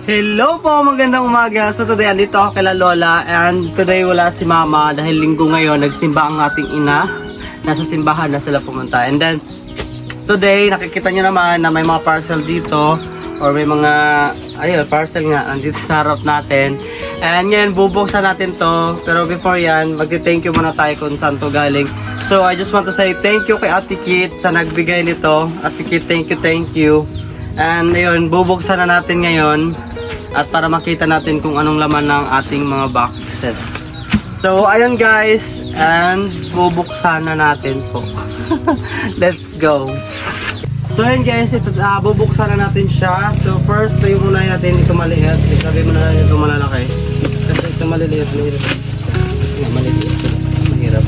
Hello po, magandang umaga. So today, andito ako kila Lola and today wala si Mama dahil linggo ngayon, nagsimba ang ating ina. Nasa simbahan na sila pumunta. And then, today, nakikita nyo naman na may mga parcel dito or may mga, ayun, parcel nga, andito sa harap natin. And ngayon, bubuksan natin to. Pero before yan, magti-thank you muna tayo kung saan to galing. So I just want to say thank you kay Ate Kit sa nagbigay nito. Ate Kit, thank you. And ayun, bubuksan na natin ngayon. At para makita natin kung anong laman ng ating mga boxes. So, ayun guys. And, bubuksan na natin po. Let's go. So, ayun guys. Bubuksan na natin siya. So, first, tayo muna natin ito maliit. Sabi mo na ito malalaki. Kasi ito maliliit. Mahirap. Kasi nga maliliit. Mahirap.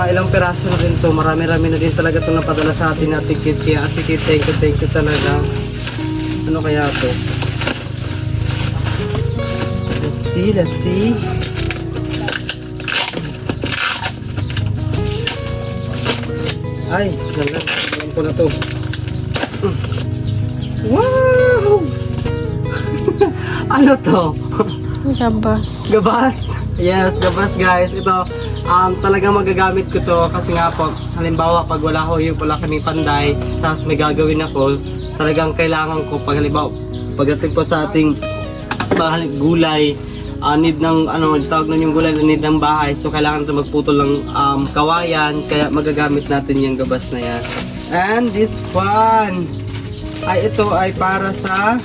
Ilang piraso na rin to. Marami-rami na din talaga itong napadala sa atin na ticket. Kaya ticket, thank you talaga. Ano kaya to? Let's see. Ay, ganda. Alam ko na to. Wow! Ano to? Gabas. Yes, gabas guys. Ito, talagang magagamit ko to kasi nga po, halimbawa pag wala kami panday, tapos may gagawin ako, talagang kailangan ko pag halimbawa, pagdating po sa ating gulay, need ng, tawag na yung gulay, need ng bahay, so kailangan natin magputol ng kawayan, kaya magagamit natin yung gabas na yan. And this one, ito ay para sa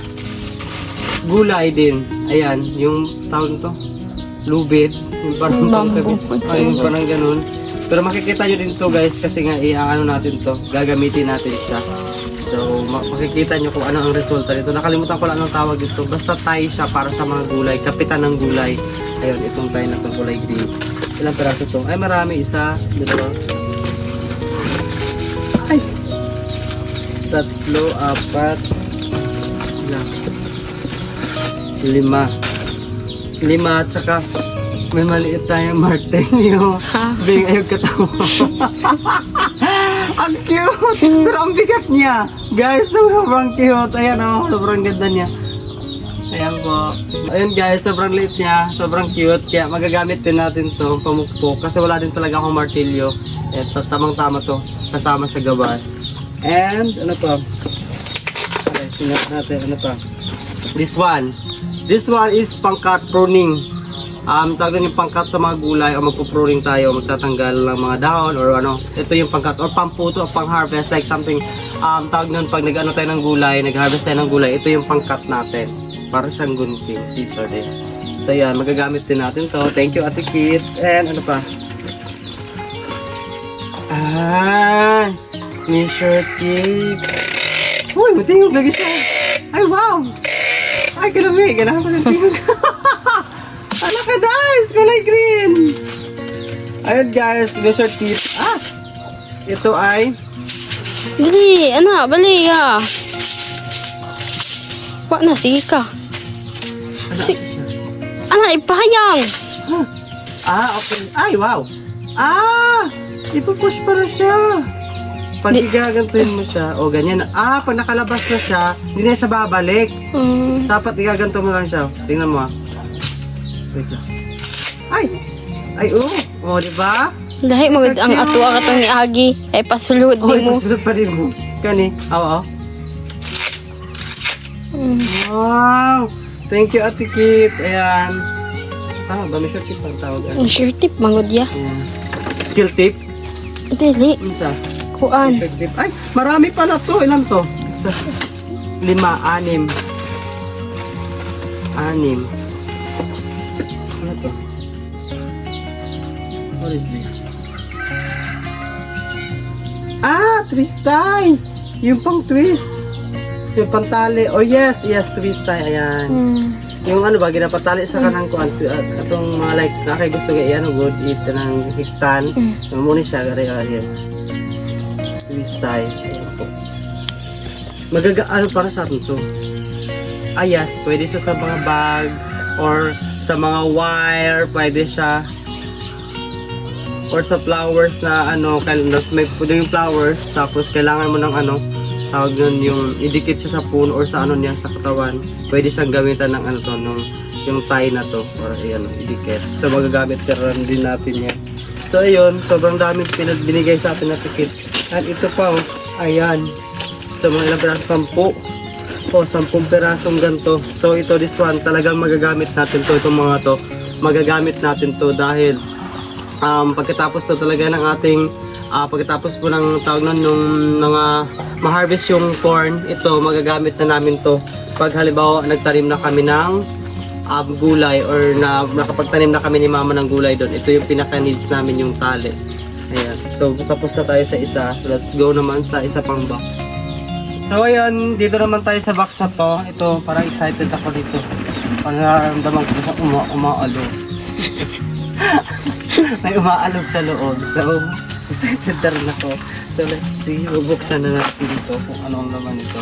gulay din. Ayan, yung tawag to lubid, yung parang pangkabit, yung parang ganun. Pero makikita nyo din to guys kasi nga iaano natin to, gagamitin natin siya. So makikita nyo kung ano ang resulta nito. Nakalimutan ko lang anong tawag ito, basta tie siya para sa mga gulay, kapitan ng gulay. Ayun, itong tie na itong kulay green. Ilang peraso to? Ay marami, isa, dalawa, ay, tatlo, apat, lima at saka may maliit tayong martilyo. Bing ayog katawa. Ang cute! Pero ang bigat niya. Guys, sobrang cute. Ayan o, sobrang ganda niya. Ayan po. Ayan guys, sobrang liit niya. Sobrang cute. Kaya magagamit din natin to pamukpok. Kasi wala din talaga akong martilyo. Ito, tamang-tama to. Kasama sa gabas. And, ano to? Okay, sinat natin. Ano to? This one. This one is pangkat pruning. Tawag yung pangkat sa mga gulay o magpo-pruning tayo, magtatanggal ng mga dahon or ano. Ito yung pangkat or pamputo o pang-harvest like something. Tawag nun pag nag-ano tayo ng gulay, nag-harvest tayo ng gulay, ito yung pangkat natin. Para siyang gunting, scissor din. So yan, magagamit din natin to. Thank you Ate Kit. And ano pa? Measure tape. Uy, matingog lagi siya. Ay wow! Ay, kalami. Ganahan pa ng tingog. Ala ka guys! Kulay green! Ayun guys, measure tip. Ito ay... Bali, bali ha. Wak na, sige ka. Ipahayang! Okay. Ay, wow! Ipupush pala siya. Pag igagantuin mo siya, o ganyan. Pag nakalabas na siya, hindi na siya babalik. Dapat igaganto mo lang siya. Tingnan mo wait lang. Ay, diba? Dahil magod ang atua katong ni Agi. Ay pasulod din mo. Pasulod pa din mo. Kani, Wow! Thank you Ate Kit. Ayan. Tama ba? May short tip ang tawag. Short tip, mangod ya. Skill tip? Dili. Isa. Kuan. Ay, marami pala to. Ilan to? Isa, 5, 6. 6. Ano to? What is this? Twist tie! Yung pang twist. Yung pang tali. Oh yes, twist tie. Ayan. Yung ano ba, ginapatali sa kanang kuan. Atong mga like, nakay gusto kaya good eat ng hiktan. Muna siya, gari-gari. Twist tie. Ano para sa atin to? Yes, pwede siya sa mga bag or sa mga wire, pwede siya. Or sa flowers na ano, may puno yung flowers, tapos kailangan mo ng ano, tawag nun yung idikit siya sa puno or sa ano niya sa katawan. Pwede siyang gamitan ng ano to, yung tie na to or ayan, idikit. So magagamit ka rin din natin yan. So ayun, sobrang daming binigay sa atin na tikit. At ito pa oh, ayan. So mga ilang piraso, 10. O 10 pirasong ganito. So ito, this one, talagang magagamit natin to. Itong mga to, magagamit natin to dahil pagkatapos to talaga ng ating pagkatapos po ng tawag nun nung mga ma-harvest yung corn, ito magagamit na namin to pag halimbawa nagtanim na kami ng gulay or nakapagtanim na kami ni mama ng gulay doon. Ito yung pinaka-needs namin, yung tali. Ayan. So tapos na tayo sa isa. So, let's go naman sa isa pang box. So ayun, dito naman tayo sa box na to. Ito, parang excited ako dito. Nararamdaman ko sa umaalog. May umaalog sa loob. So, excited na rin ako. So, let's see. Bubuksan na natin ito kung ano ang laman ito.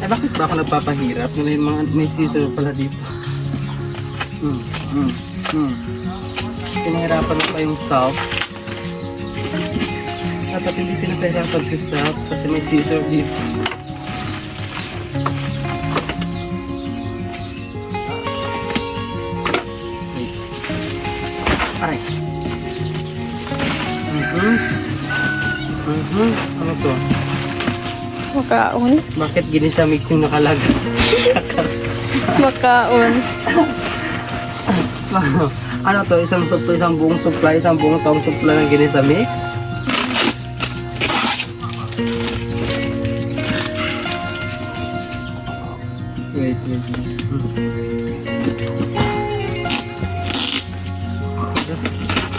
Eh, bakit ba ako nagpapahirap? May scissor pala dito. Pinahirapan na pa yung South. Dapat hindi pinapahirapan si South kasi may scissor dito. Ay. Ano to? Makaon. Bakit ginisa mixing nakalagay? Makaon. Ano to? Isang buong supply, isang buong taong supply ng ginisa mix? Wait.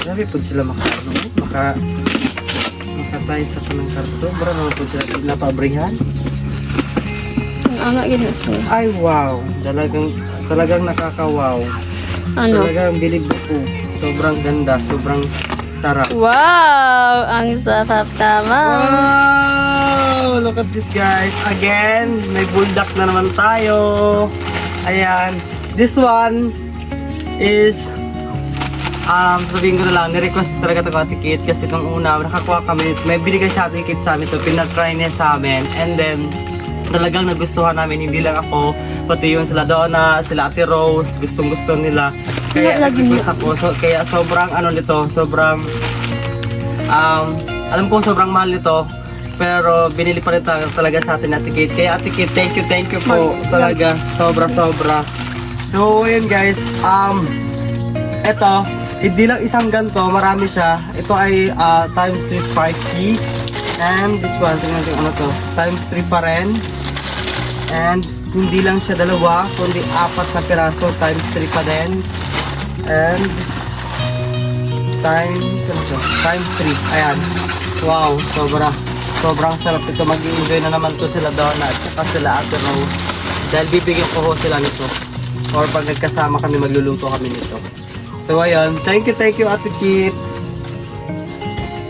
Grabe po sila makatay sa kanang karto. Bara naman po sila napabrihan. Ang anak gina siya. Ay wow, talagang nakakawaw. Ano? Talagang bilib ko. Sobrang ganda, sobrang sarap. Wow! Ang sarap naman. Wow! Look at this guys. Again, may buldak na naman tayo. Ayan. This one is sabihin ko na lang, ni-request talaga ito ko Ate Kit kasi itong una, nakakuha kami, may binigay sa Ate Kit sa amin ito, pinatry niya sa amin, and then talagang nagustuhan namin, hindi lang ako, pati yung sila Donna, sila Ate Rose, gustong-gusto nila, kaya nag-request ako, kaya sobrang ano nito, sobrang alam ko sobrang mahal nito, pero binili pa rin talaga sa atin Ate Kit, kaya Ate Kit, thank you po, talaga, sobra. So yun guys, eto, hindi lang isang ganto, marami siya. Ito ay times 3 spicy. And this one, tingnan natin ano to, times 3 pa rin. And hindi lang siya dalawa, kundi 4 na piraso, times 3 pa din. And times 3. Ayan. Wow, sobrang sarap ito. Mag-i-enjoy na naman to sila Donna at saka sila Ate Rose. Dahil bibigyan ko sila nito. Or pag nagkasama kami, magluluto kami nito. So ayun, thank you Ate Kit.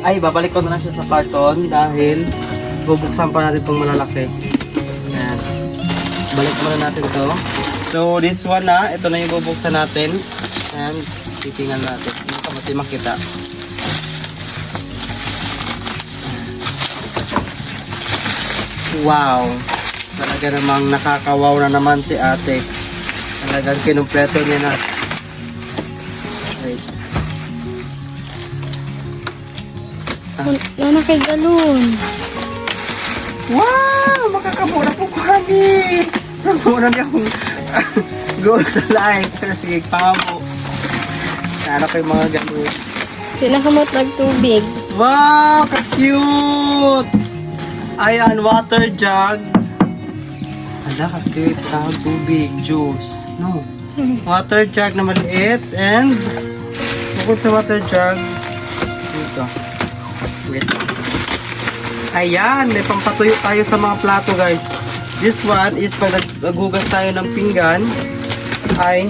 Ay, babalik ko na lang siya sa karton dahil bubuksan pa natin itong malalaki. Ayan. Balik muna natin ito. So this one na, ito na yung bubuksan natin. And titingnan natin. Hindi ka mati makita. Wow! Talaga namang nakakawaw na naman si ate. Talagang kinumpleto niya na. Wait. Wala kay galon. Wow! Makakabuo na po kami! Muna niya akong goal sa life. Pero sige, pangabo. Sana ko yung mga ganun. Pinakamot nagtubig. Wow! Ka-cute! Ayan, water jug. Ala, ka-cute. Tawag tubig, juice. No. Water jug na maliit. And bukod sa water jug, dito. Wait. Ayan, may pampatuyo tayo sa mga plato guys. This one is pag naghugas tayo ng pinggan, ay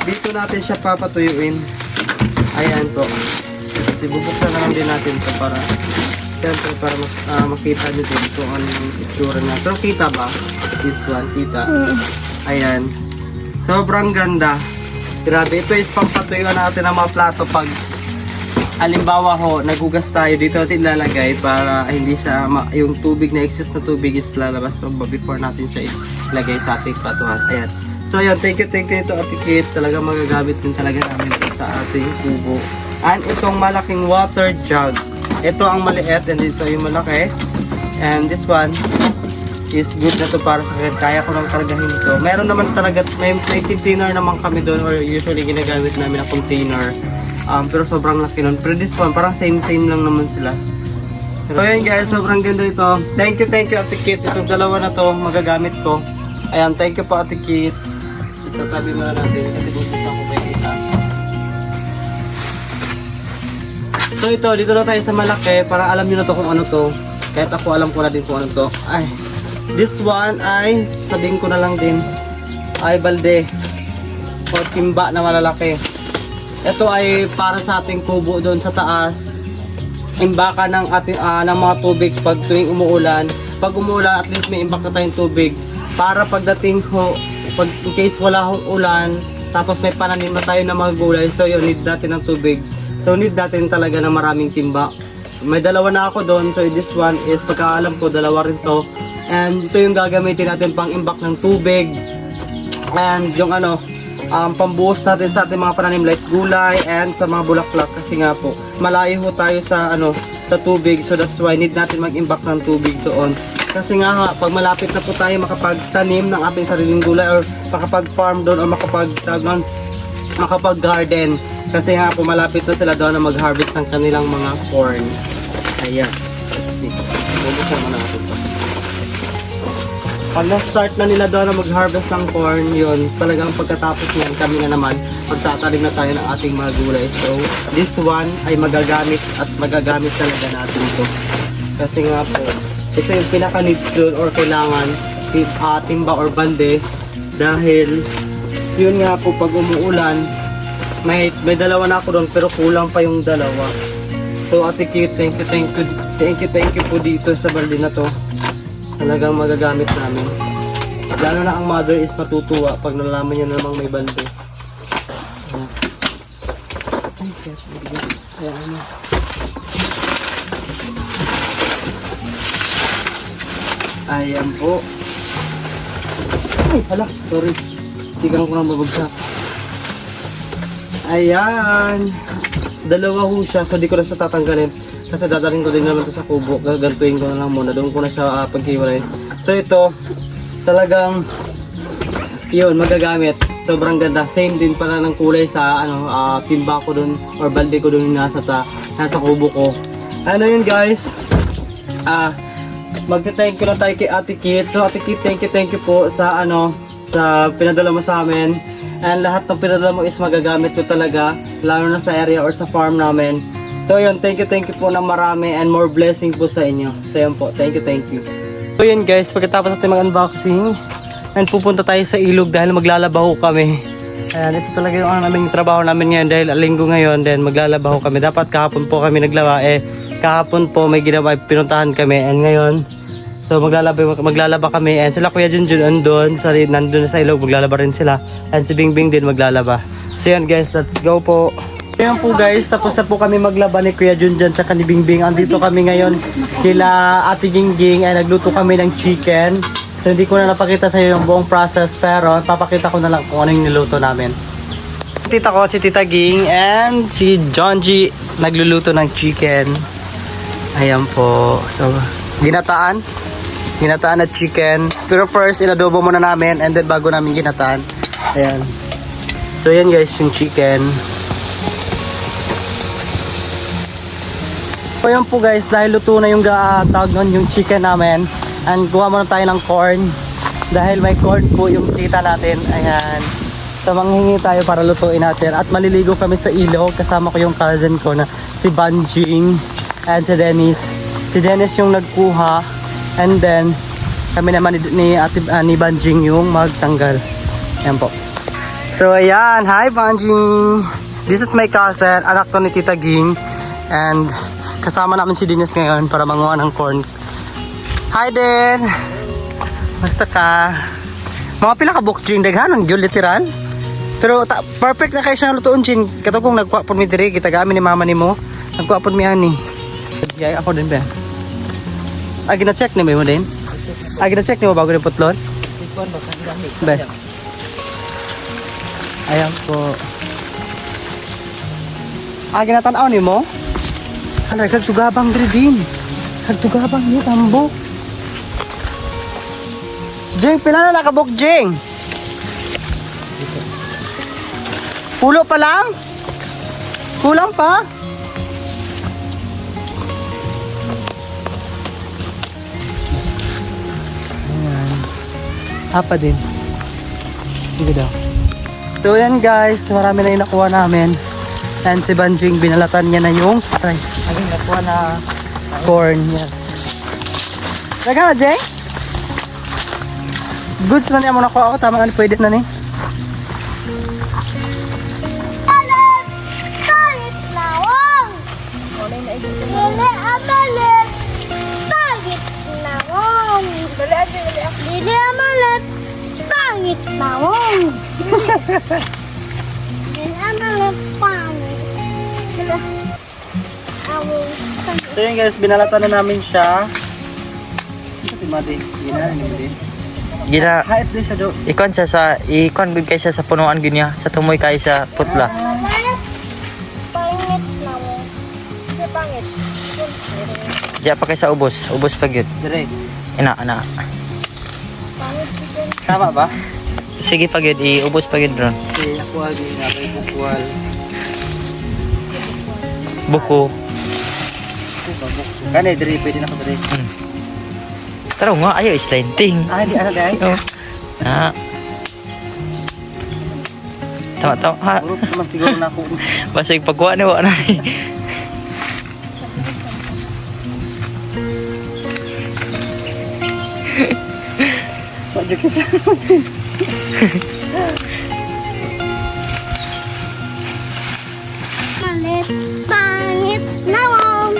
dito natin siya papatuyuin. Ayan po. Kasi bubuksan na lang din natin ito para makita nyo din kung ano yung itsura niya. Pero kita ba? This one, kita. Ayan. Sobrang ganda. Grabe, ito is pampatuyuan natin ang mga plato pag halimbawa ho, nagugas tayo, dito natin ilalagay para hindi siya, yung tubig na excess na tubig is lalabas so, before natin siya ilagay sa ating patuhan. Ayan. So ayan, thank you ito Ate Kit. Talaga magagamit din talaga namin ito sa ating kubo. And itong malaking water jug. Ito ang maliit and ito yung malaki. And this one is good na to para sa akin. Kaya ko nang kargahin ito. Meron naman talaga, may container naman kami doon or usually ginagamit namin na container. Pero sobrang laki nun. Pero this one, parang same lang naman sila. So yun guys, sobrang ganda ito. Thank you Ate Kit. Itong dalawa na to, magagamit ko. Ayan, thank you po Ate Kit. Itatabi mo na natin kasi bukas ako kay kita. So ito, dito na tayo sa malaki. Para alam nyo na to kung ano to. Kahit ako alam ko na din kung ano to. Ay, this one ay, sabihin ko na lang din, ay balde. O timba na malalaki. Ito ay para sa ating kubo doon sa taas. Imbaka ng ating ng mga tubig pag tuwing umuulan. Pag umuulan, at least may imbak na tayong tubig. Para pagdating ho, pag in case wala hong ulan, tapos may pananim na tayo na mga gulay, so yun, need natin ng tubig. So need natin talaga ng maraming timba. May dalawa na ako doon, so this one is, pagkaalam ko, dalawa rin to. And ito yung gagamitin natin pang imbak ng tubig. And yung ano, pambuhos natin sa ating mga pananim like gulay and sa mga bulaklak kasi nga po malayo ho tayo sa ano sa tubig, so that's why need natin mag-imbak ng tubig doon kasi nga pag malapit na po tayo makapagtanim ng ating sariling gulay or makapag-farm doon o makapag-garden kasi nga po malapit na sila doon na mag-harvest ng kanilang mga corn. Ayan, bubuksan mo na natin ito. Pag na-start na nila doon na mag-harvest ng corn, yun, talagang pagkatapos niyan, kami na naman, magtatanim na tayo ng ating mga gulay. So, this one ay magagamit at magagamit talaga natin ito. Kasi nga po, ito yung pinaka-needs doon or kailangan timba or bande dahil yun nga po, pag umuulan, may dalawa na ako doon pero kulang pa yung dalawa. So, Ate Kit, thank you po dito sa balde na to. Talagang magagamit namin. Lalo na ang mother is matutuwa pag nalaman niya namang may balde. Ayan po. Ay, hala, sorry. Tigang ko na mabagsak. Ayan. Dalawa ho siya, so di ko na siya tatanggalin. Kasi dadalhin ko din naman ito sa kubo. Gagantuin ko na lang muna. Doon ko na siya paghiwalay. So ito, talagang yun, magagamit. Sobrang ganda. Same din pala ng kulay sa timba ko doon or balde ko doon nasa kubo ko. Ano yun guys? Magte-thank you lang tayo kay Ate Kit. So Ate Kit, thank you po sa sa pinadala mo sa amin. And lahat ng pinadala mo is magagamit ko talaga. Lalo na sa area or sa farm namin. So yun, thank you po ng marami and more blessing po sa inyo. So yun po, thank you. So yun guys, pagkatapos natin mag-unboxing, and pupunta tayo sa ilog dahil maglalabaho kami. Ayan, ito talaga yung naming trabaho namin ngayon dahil linggo ngayon, then maglalabaho kami. Dapat kahapon po kami naglaba, kahapon po may ginawa, pinuntahan kami, and ngayon, so maglalaba kami, and sila Kuya Junjun andun, nandun sa ilog, maglalaba rin sila, and si Bingbing din maglalaba. So yun guys, let's go po. Ayan po guys, tapos na po kami maglaba ni Kuya Junjun tsaka ni Bingbing. Andito kami ngayon kila Ate Gingging ay nagluto kami ng chicken. So hindi ko na napakita sa iyo yung buong process pero papakita ko na lang kung ano yung niluto namin. Tita ko, si Tita Ging and si John G nagluluto ng chicken. Ayan po. So ginataan at chicken. Pero first inadobo muna namin and then bago namin ginataan. Ayan. So yan guys yung chicken. So yun po guys, dahil luto na yung tawag nun, yung chicken namin. And kuha muna tayo ng corn. Dahil may corn po yung tita natin. Ayan. So manghingi tayo para lutuin natin. At maliligo kami sa ilog. Kasama ko yung cousin ko na si Banjing and si Dennis. Si Dennis yung nagkuha. And then kami naman ni Banjing yung magtanggal. Ayan po. So ayan, hi Banjing. This is my cousin, anak to ni Tita Ging. And kasama namin si Dennis ngayon para manguha ng corn. Hi Den! Basta ka? Mga pila ka bukjing daghanon gyud literal. Pero perfect na kayo siya lutuon jing. Kato kung nagkuha por mi diri gitagami ni mama nimo. Nagkuapon mi ani. Kaya ako din ba? Gina-check ni mo din? Gina-check ni mo bago ni putlon? Be. Ayan po. Ginatanaw ni mo? Ano, kagtugabang diri din. Kagtugabang ni tambok. Jeng, pila na nakabok, Jeng? Pulo pa lang? Kulang pa? Ayan. Apa din. Sige daw. So yan guys, marami na yung nakuha namin. And si Banjing, binalatan niya na yung nakuha na corn. Yes. Naga na, Jeng? Goods na niya mo nakuha ako. Tama na, pwede na ni. Dili amalet, pangit nawong. Dili amalet, pangit. So yun guys, binalatan na namin siya. Ito mati, Gina, Hait din siya do. ikon siya sa, ikon good kay siya sa punuan ginya, sa tumoy kay sa putla. Pangit nawong. Di pangit. Diya pa kay sa ubos pa gyud. Dire. Ina. Pangit din. Tama ba? Sige pa gyud, iubos pa gyud ron. Si Aqua, di nga ba yung bukwal. Buko. Kani, dire, pwede na ko dire. Tara nga, ayo islanting. Di ano dahil? Oh. Ah. Tama ha. Puro naman siguro na ako. Basig pagkuha ni wa na ni. Wadyo kita. Amalet, pangit nawong.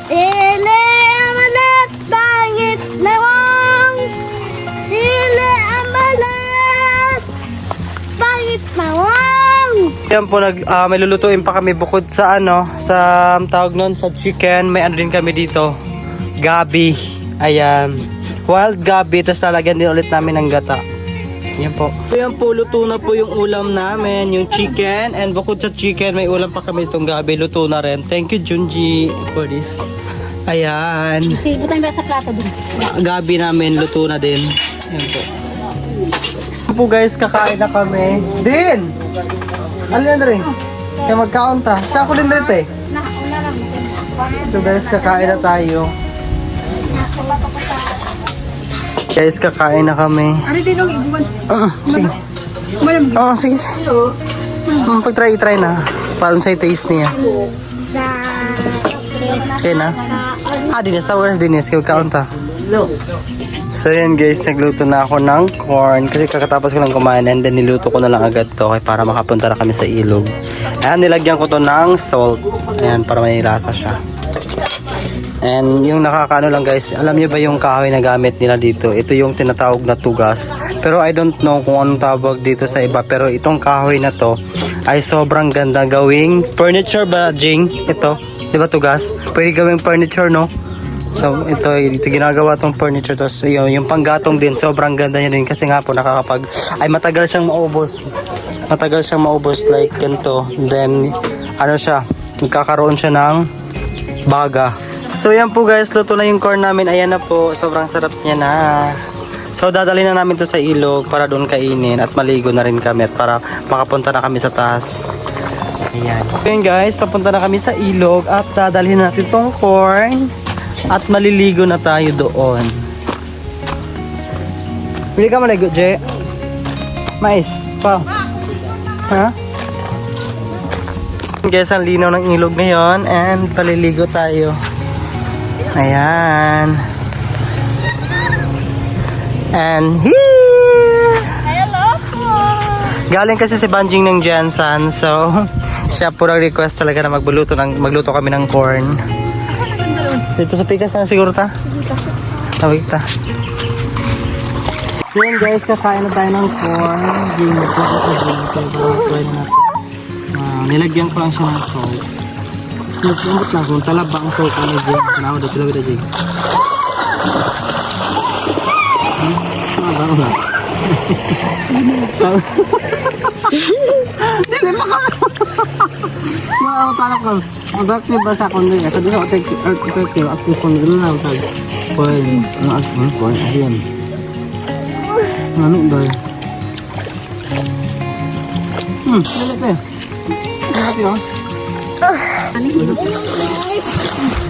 Dili amalet, pangit nawong. Dili amalet, pangit nawong. Yan po, may lulutuin pa kami bukod sa sa tawag nun, sa chicken. May ano din kami dito. Gabi. Ayan. Wild gabi, tapos lalagyan din ulit namin ng gata. Yan po. So yan po, luto na po yung ulam namin, yung chicken. And bukod sa chicken, may ulam pa kami itong gabi. Luto na rin. Thank you, Junji, for this. Ayan. Sige, butang ba sa plato dun? Gabi namin, luto na din. Yan po. Yan po guys, kakain na kami. Din! Ano yan rin? Kaya magkaon ta. Siya ako din rin eh. So guys, kakain na tayo. Guys, kakain na kami. Ano din ang iguan? Sige. Sige. Pag-try na. Parang sa taste niya. Okay na. Dinis. Tawagas dinis. Kaya magkaon ta. So yan guys, nagluto na ako ng corn. Kasi kakatapos ko lang kumain. And then niluto ko na lang agad to. Para makapunta na kami sa ilog. Ayan, nilagyan ko to ng salt. Ayan, para may lasa siya. And yung nakakaano lang guys, alam niyo ba yung kahoy na gamit nila dito? Ito yung tinatawag na tugas. Pero I don't know kung anong tawag dito sa iba. Pero itong kahoy na to ay sobrang ganda gawing furniture ba, Jing? Ito, di ba tugas? Pwede gawing furniture, no? So ito ginagawa tong furniture. Tapos yung panggatong din, sobrang ganda niya din. Kasi nga po matagal siyang maubos. Matagal siyang maubos like ganito. Then ano siya, magkakaroon siya ng baga. So yan po guys, luto na yung corn namin. Ayan na po, sobrang sarap niya na. So dadalhin na namin to sa ilog para doon kainin at maligo na rin kami at para makapunta na kami sa taas. Ayan. Ayan guys, papunta na kami sa ilog at dadalhin natin tong corn at maliligo na tayo doon. Pwede ka maligo, Je? Mais, pa. Ha? Guys, ang linaw ng ilog ngayon and paliligo tayo. Ayan. And here! Hello po! Galing kasi si Banjing ng Jansan. So, siya po nag-request talaga na magluto kami ng corn. Dito sa pikas na siguro ta? Tawag ta. So yun guys, kakain na tayo ng corn. Nilagyan ko lang siya ng salt. Nagsimot na kung talabang so kami dyan. Kanawa dito lang dito. Baro na. Dili pa ka. Mga talak ko. Agak ni basa ko nila. Kasi sa otek at ko nila na tag. Poin, ang akon ko ayun. Ano dai? Dili pa. Dili pa.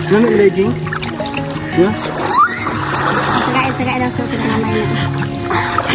Ano legging? Yeah. Tagay lang sa ito na naman.